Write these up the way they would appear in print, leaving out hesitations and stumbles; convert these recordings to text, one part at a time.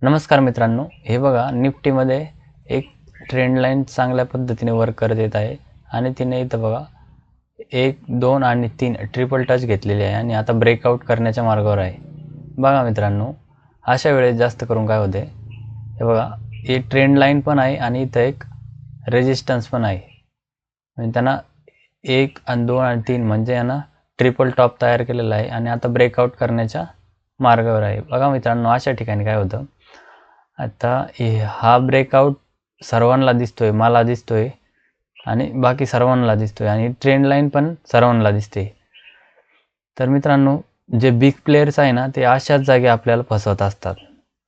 नमस्कार मित्रांनो, हे बघा निफ्टीमध्ये एक ट्रेंड लाईन चांगल्या पद्धतीने वर्क करत येत आहे आणि तिने इथं बघा 1, 2 आणि 3 ट्रिपल टच घेतलेली आहे आणि आता ब्रेकआउट करण्याच्या मार्गावर आहे. बघा मित्रांनो, अशा वेळेस जास्त करून काय होते, हे बघा ही ट्रेंड लाईन पण आहे आणि इथं एक रेजिस्टन्स पण आहे. म्हणजे त्यांना 1 आणि 2 आणि 3 म्हणजे यांना ट्रिपल टॉप तयार केलेला आहे आणि आता ब्रेकआउट करण्याच्या मार्गावर आहे. बघा मित्रांनो, अशा ठिकाणी काय होतं, आता हा ब्रेकआउट सर्वांना दिसतोय, मला दिसतोय आणि बाकी सर्वांना दिसतोय आणि ट्रेंड लाईन पण सर्वांना दिसते. तर मित्रांनो, जे बिग प्लेयर्स आहे ना, ते अशाच जागी आपल्याला फसवत असतात.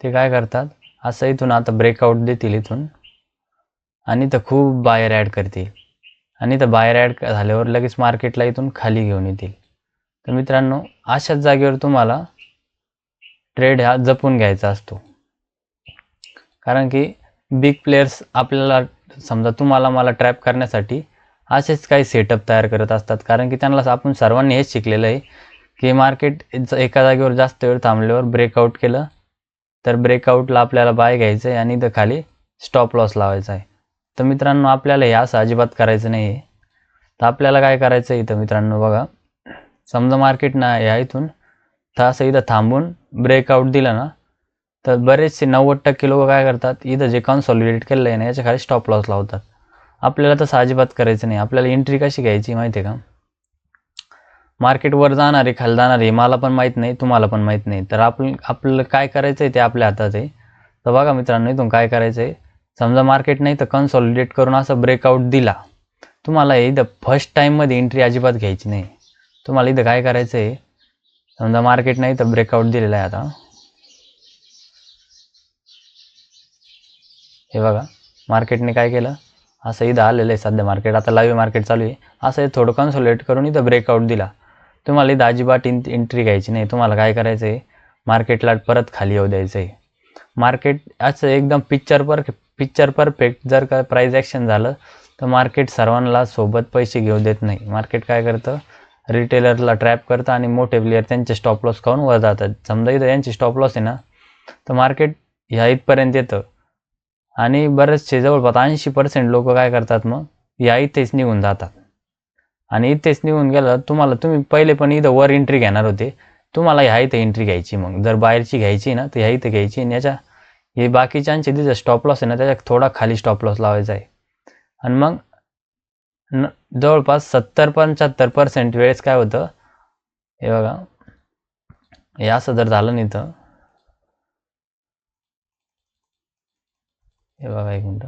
ते काय करतात, असं इथून आता ब्रेकआउट देतील इथून आणि तर खूप बायर ॲड करतील आणि तर बायर ॲड झाल्यावर लगेच मार्केटला इथून खाली घेऊन येतील. तर मित्रांनो, अशाच जागेवर तुम्हाला ट्रेड हा जपून घ्यायचा असतो. कारण की बिग प्लेयर्स आपल्याला समजा तुम्हाला मला ट्रॅप करण्यासाठी असेच काही सेटअप तयार करत असतात. कारण की त्यांना आपण सर्वांनी हेच शिकलेलं आहे की मार्केट एका जागेवर जास्त वेळ थांबल्यावर ब्रेकआउट केलं तर ब्रेकआउटला आपल्याला बाय घ्यायचं आहे आणि इथं खाली स्टॉप लॉस लावायचा आहे. तर मित्रांनो, आपल्याला हे असं अजिबात करायचं नाही आहे. तर आपल्याला काय करायचं आहे इथं मित्रांनो, बघा समजा मार्केट ना या इथून असं इथं थांबून ब्रेकआउट दिला ना, तर बरेचसे 90% लोक काय करतात, इथं जे कन्सॉलिडेट केलेलं आहे ना याच्या खाली स्टॉप लॉस लावतात. आपल्याला तसं अजिबात करायचं नाही. आपल्याला एंट्री कशी घ्यायची माहिती आहे का, मार्केट वर जाणार आहे खाली जाणार आहे मला पण माहीत नाही, तुम्हाला पण माहीत नाही. तर आपल्याला काय करायचं आहे ते आपल्या हातात आहे. तर बघा मित्रांनो, इथून काय करायचं आहे, समजा मार्केट नाही तर कन्सॉलिडेट करून असं ब्रेकआउट दिला, तुम्हाला इथं फर्स्ट टाईममध्ये एंट्री अजिबात घ्यायची नाही. तुम्हाला इथं काय करायचं आहे, समजा मार्केट नाही तर ब्रेकआउट दिलेला आहे, आता हे बघा मार्केटने काय केलं, असं इथं आलेलं आहे सध्या मार्केट, आता लाईव्ह मार्केट चालू आहे, असं थोडं कन्सोलिडेट करून इथं ब्रेकआउट दिला. तुम्हाला इथं अजिबात एंट्री घ्यायची नाही. तुम्हाला काय करायचं आहे, मार्केटला परत खाली येऊ द्यायचं आहे. मार्केट असं एकदम पिक्चर परफेक्ट जर का प्राईज ॲक्शन झालं तर मार्केट सर्वांना सोबत पैसे घेऊ देत नाही. मार्केट काय करतं, रिटेलरला ट्रॅप करतं आणि मोठे प्लेयर त्यांचे स्टॉप लॉस खाऊन वर जातात. समजा इथं यांची स्टॉप लॉस आहे ना, तर मार्केट ह्या इथपर्यंत येतं आणि बरेचसे जवळपास 80% लोक काय करतात, मग या इथेच निघून जातात. आणि इथेच निघून गेलं, तुम्ही पहिले पण इथं वर एंट्री घेणार होते, तुम्हाला ह्या इथं एंट्री घ्यायची. मग जर बाहेरची घ्यायची ना तर ह्या इथं घ्यायची आणि याच्या हे बाकीच्यांचे तिथं स्टॉप लॉस आहे ना त्याच्या थोडा खाली स्टॉप लॉस लावायचा आहे. आणि मग जवळपास 70-75% वेळेस काय होतं, हे बघा हे असं जर झालं नाही तर हे बघा एक मिनटं,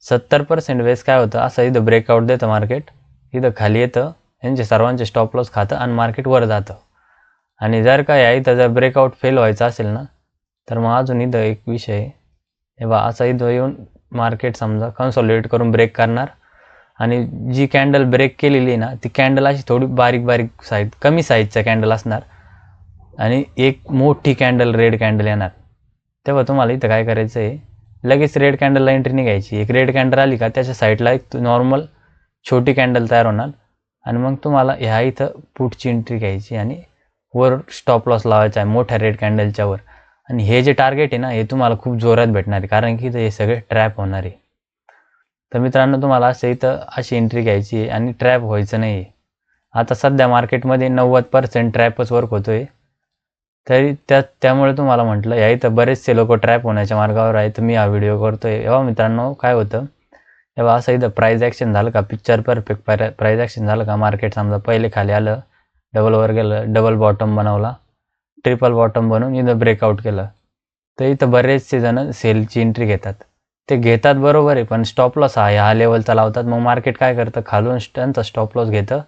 70% वेळेस काय होतं, असं इथं ब्रेकआउट देतं मार्केट, इथं खाली येतं, यांचे सर्वांचे स्टॉप लॉस खातं आणि मार्केट वर जातं. आणि जर का या इथं जर ब्रेकआउट फेल व्हायचं असेल ना, तर मग अजून इथं एक विषय आहे, हे बघा असं इथं येऊन मार्केट समजा कन्सॉलिडेट करून ब्रेक करणार आणि जी कॅन्डल ब्रेक केलेली आहे ना, ती कॅन्डल अशी थोडी बारीक कमी साईजचा कॅन्डल असणार आणि एक मोठी कॅन्डल रेड कॅन्डल येणार. तेव्हा तुम्हाला इथं काय करायचं आहे, लगेच रेड कॅन्डलला एंट्री नाही घ्यायची. एक रेड कॅन्डल आली का त्याच्या साईडला एक नॉर्मल छोटी कॅन्डल तयार होणार आणि मग तुम्हाला ह्या इथं पुटची एंट्री घ्यायची आणि वर स्टॉप लॉस लावायचा आहे मोठ्या रेड कॅन्डलच्या वर. आणि हे जे टार्गेट आहे ना, हे तुम्हाला खूप जोरात भेटणार आहे, कारण की हे सगळे ट्रॅप होणार आहे. तर मित्रांनो, तुम्हाला असं इथं अशी एंट्री घ्यायची आहे आणि ट्रॅप व्हायचं नाही. आता सध्या मार्केटमध्ये 90% ट्रॅपच वर्क होतोय. तरी त्यामुळे तुम्हाला म्हटलं, या इथं बरेचसे लोक ट्रॅप होण्याच्या मार्गावर आहेत. तर मी हा व्हिडिओ करतोय. तेव्हा मित्रांनो काय होतं, तेव्हा असं इथं प्राईज ॲक्शन झालं का, पिक्चर परफेक्ट प्राईज ॲक्शन झालं का, मार्केट समजा पहिले खाली आलं, डबल वर गेलं, डबल बॉटम बनवला, ट्रिपल बॉटम बनवून इथं ब्रेकआउट केलं, तर इथं बरेचसे जण सेलची एंट्री घेतात. ते घेतात बरोबर आहे, पण स्टॉप लॉस हा लेवलचा लावतात. मग मार्केट काय करतं, खालून त्यांचा स्टॉप लॉस घेतं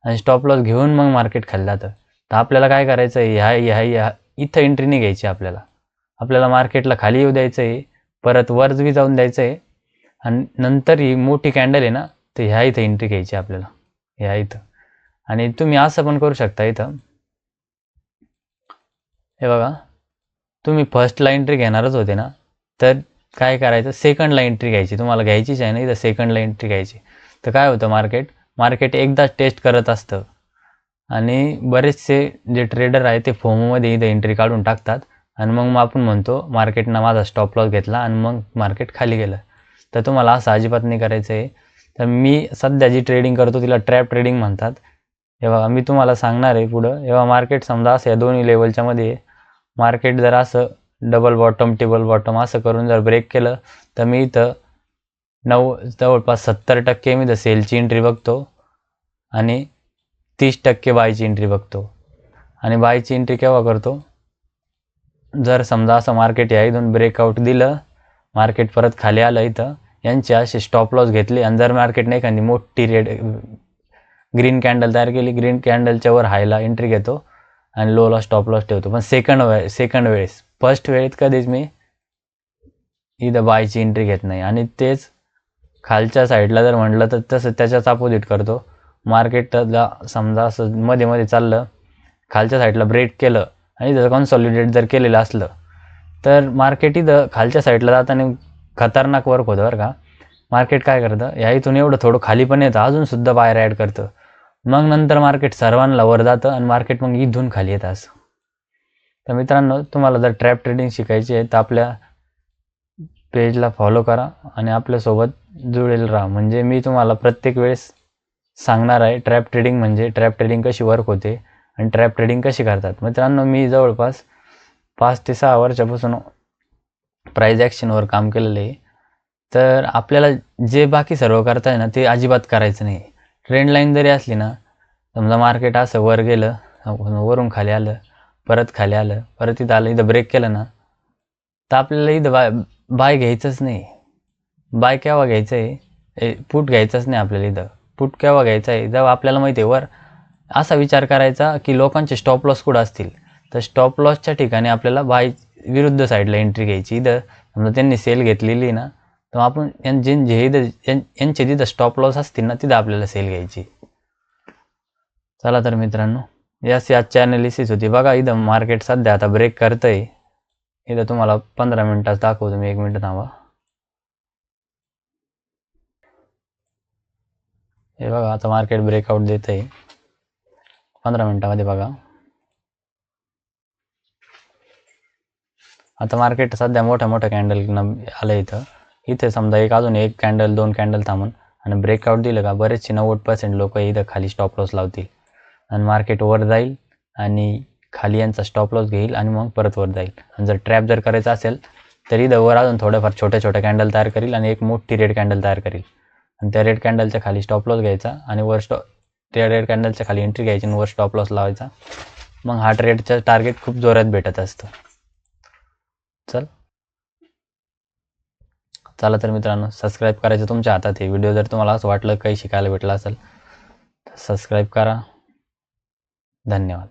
आणि स्टॉप लॉस घेऊन मग मार्केट खाली जातं. तर आपल्याला काय करायचं आहे, ह्या इथं एंट्री नाही घ्यायची. आपल्याला मार्केटला खाली येऊ द्यायचं आहे, परत वर बी जाऊन द्यायचं आहे आणि नंतर ही मोठी कॅन्डल आहे ना, तर ह्या इथं एंट्री घ्यायची आपल्याला, ह्या इथं. आणि तुम्ही असं पण करू शकता, इथं हे बघा, तुम्ही फर्स्टला एंट्री घेणारच होते ना, तर काय करायचं, सेकंडला एंट्री घ्यायची. तुम्हाला घ्यायचीच आहे ना, इथं सेकंडला एंट्री घ्यायची. तर काय होतं, मार्केट एकदाच टेस्ट करत असतं आणि बरेचसे जे ट्रेडर आहे ते फोमोमध्ये इथं एंट्री काढून टाकतात आणि मग आपण म्हणतो मार्केटनं माझा स्टॉप लॉस घेतला आणि मग मार्केट खाली गेलं. तर तुम्हाला असं अजिबात नाही करायचं आहे. तर मी सध्या जी ट्रेडिंग करतो तिला ट्रॅप ट्रेडिंग म्हणतात. हे बघा मी तुम्हाला सांगणार आहे पुढं. जेव्हा मार्केट समजा असं या दोन्ही लेवलच्या मध्ये मार्केट जर असं डबल बॉटम टेबल बॉटम असं करून जर ब्रेक केलं तर मी इथं जवळपास 70% मी इथं सेलची एंट्री बघतो आणि 30% बायची एंट्री बघतो. आणि बायची एंट्री केव्हा करतो, जर समजा असं मार्केट या इथून ब्रेकआउट दिलं, मार्केट परत खाली आलं, इथं यांचे असे स्टॉप लॉस घेतले आणि जर मार्केटने एखादी मोठी ग्रीन कॅन्डल तयार केली, ग्रीन कॅन्डलच्या वर हायला एंट्री घेतो आणि लोला स्टॉप लॉस ठेवतो. पण सेकंड वेळेस, फर्स्ट वेळेत कधीच मी इथं बायची एंट्री घेत नाही. आणि तेच खालच्या साईडला जर म्हटलं तर तसं त्याच्याच अपोजिट करतो. मार्केटला समजा असं मध्ये मध्ये चाललं, खालच्या साईडला ब्रेक केलं आणि जर कॉन्सॉलिडेट जर केलेलं असलं तर मार्केट इथं खालच्या साईडला जाताना खतरनाक वर्क होतं बरं का. मार्केट काय करतं, या इथून एवढं थोडं खाली पण येतं, अजूनसुद्धा बाहेर ॲड करतं, मग नंतर मार्केट सर्वांना वर जातं आणि मार्केट मग इथून खाली येतं असं. तर मित्रांनो, तुम्हाला जर ट्रॅप ट्रेडिंग शिकायची आहे तर आपल्या पेजला फॉलो करा आणि आपल्यासोबत जुळेल राहा. म्हणजे मी तुम्हाला प्रत्येक वेळेस सांगणार आहे ट्रॅप ट्रेडिंग म्हणजे ट्रॅप ट्रेडिंग कशी वर्क होते आणि ट्रॅप ट्रेडिंग कशी करतात. मित्रांनो, मी जवळपास 5 ते 6 वर्षापासून प्राईज ॲक्शनवर काम केलेलं आहे. तर आपल्याला जे बाकी सर्व करताय ना ते अजिबात करायचं नाही. ट्रेंड लाईन जरी असली ना, समजा मार्केट असं वर गेलं, वरून खाली आलं, परत खाली आलं, परत इथं आलं, इथं ब्रेक केलं ना, तर आपल्याला इथं बाय घ्यायचंच नाही. बाय केव्हा घ्यायचं आहे, पुट घ्यायचंच नाही आपल्याला. इथं पुट केव्हा घ्यायचं आहे, जेव्हा आपल्याला माहिती आहे वर असा विचार करायचा की लोकांचे स्टॉप लॉस कुठं असतील, तर स्टॉप लॉसच्या ठिकाणी आपल्याला बाय विरुद्ध साईडला एंट्री घ्यायची. इथं समजा त्यांनी सेल घेतलेली ना, तर आपण यांचे तिथं स्टॉप लॉस असतील ना, तिथं आपल्याला सेल घ्यायची. चला तर मित्रांनो, याची आजची ॲनालिसिस होती. बघा इथं मार्केट सध्या आता ब्रेक करतंय. इथं तुम्हाला 15 मिनिटात दाखवतो मी, 1 मिनिट थांबा. हे बघा आता मार्केट ब्रेकआउट देत आहे 15 मिनिटामध्ये. बघा आता मार्केट सध्या मोठ्या कॅन्डल आलं इथे समजा अजून एक कॅन्डल 2 कॅन्डल थांबून आणि ब्रेकआउट दिलं का बरेचसे 90% लोक इथं खाली स्टॉप लॉस लावतील आणि मार्केट वर जाईल आणि खाली यांचा स्टॉप लॉस घेईल आणि मग परत वर जाईल. आणि जर ट्रॅप जर करायचा असेल तर इथं वर अजून थोड्याफार छोट्या कॅन्डल तयार करील आणि एक मोठी रेड कॅन्डल तयार करील आणि त्या रेड कॅन्डलच्या खाली स्टॉप लॉस घ्यायचा आणि त्या रेड कॅन्डलच्या खाली एंट्री घ्यायची आणि वर स्टॉप लॉस लावायचा. मग हा ट्रेडचं टार्गेट खूप जोरात भेटत असतं. चला तर मित्रांनो, सबस्क्राईब करायचं तुमच्या हातात आहे. व्हिडिओ जर तुम्हाला असं वाटलं काही शिकायला भेटलं असेल तर सबस्क्राईब करा. धन्यवाद.